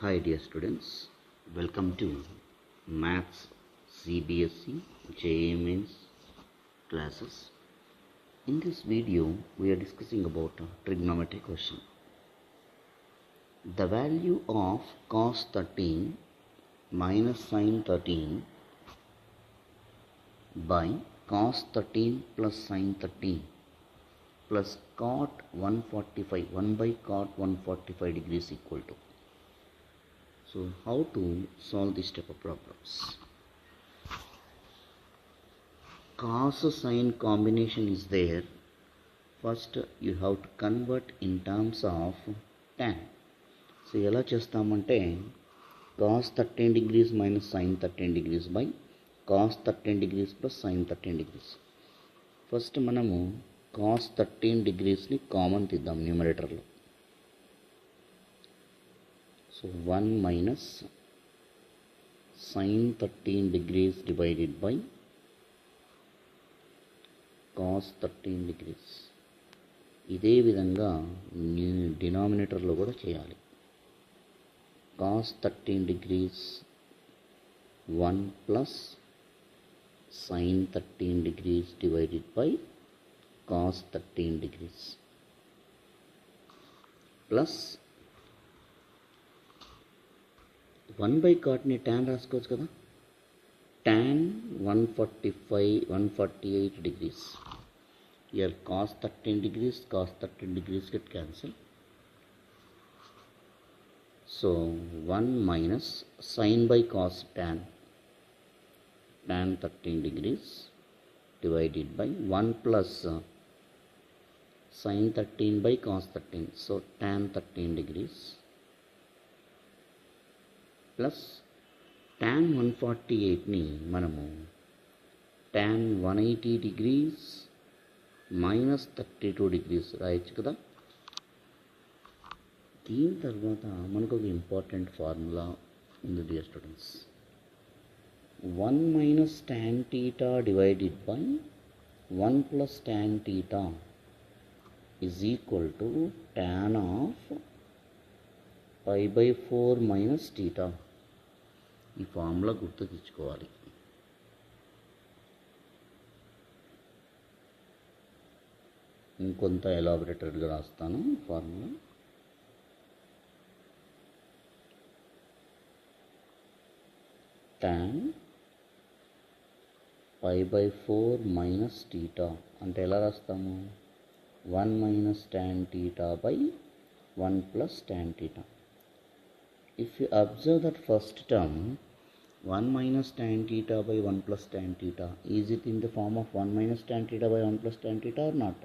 Hi dear students, welcome to Maths CBSE JEE Mains classes. In this video we are discussing about a trigonometry question. The value of cos 13 minus sin 13 by cos 13 plus sin 13 plus cot 145 1 by cot 145 degrees equal to. So how to solve this type of problems? Cos sin combination is there. First you have to convert in terms of tan. So ఎలా చేస్తామంటే cos 13 degrees minus sin 13 degrees by cos 13 degrees plus sin 13 degrees. First మనము cos 13 degrees ని common తీద్దాం న్యూమరేటర్లో. So 1 minus sin 13 degrees divided by cos 13 degrees. ఇదే విధంగా డినామినేటర్లో కూడా చేయాలి. cos 13 degrees 1 plus sin 13 degrees divided by cos 13 degrees plus 1 by cot ని tan రాసుకోవచ్చు కదా. tan 148 degrees. Here cos 13 degrees get cancelled. So 1 minus sin by cos tan 13 degrees divided by 1 plus sin 13 by cos 13. So tan 13 degrees plus tan 148ని మనము tan 180 degrees minus 32 degrees రాయొచ్చు కదా. దీని తర్వాత మనకు ఒక ఇంపార్టెంట్ ఫార్ములా ఉంది dear students. 1 minus tan theta divided by 1 plus tan theta is equal to tan of pi by 4 minus theta. ఈ formula గుర్తు తెచ్చుకోవాలి. ఇంకొంత ఎలాబరేటెడ్గా రాస్తాను formula. tan pi by 4 minus theta అంటే ఎలా రాస్తాము? 1 minus tan theta by 1 plus tan theta. If you observe that first term 1 minus tan theta by 1 plus tan theta, is it in the form of 1 minus tan theta by 1 plus tan theta or not?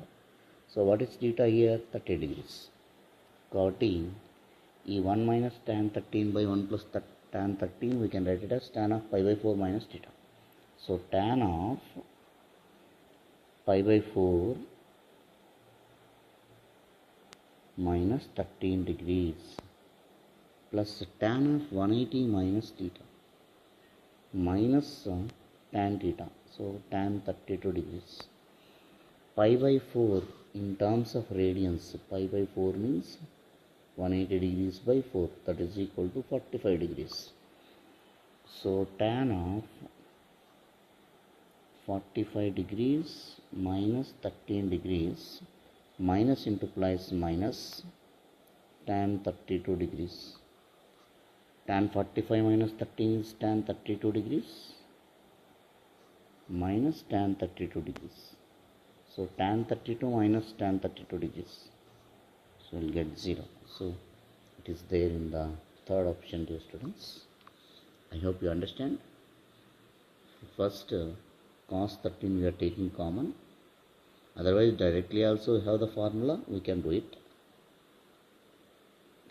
So what is theta here? 30 degrees. కాబట్టి ఈ 1 minus tan 13 by 1 plus tan 13 we can write it as tan of pi by 4 minus theta. So tan of pi by 4 minus 13 degrees plus tan of 180 minus theta minus tan theta. So tan 32 degrees. Pi by 4 in terms of radians, pi by 4 means 180 degrees by 4, that is equal to 45 degrees. So tan of 45 degrees minus 13 degrees, minus into plus minus tan 32 degrees. Tan 45 minus 13 is tan 32 degrees minus tan 32 degrees. So tan 32 minus tan 32 degrees. So we'll get 0. So it is there in the third option, dear students. I hope you understand. First cos 13 we are taking common. Otherwise directly also have the formula, we can do it.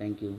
Thank you.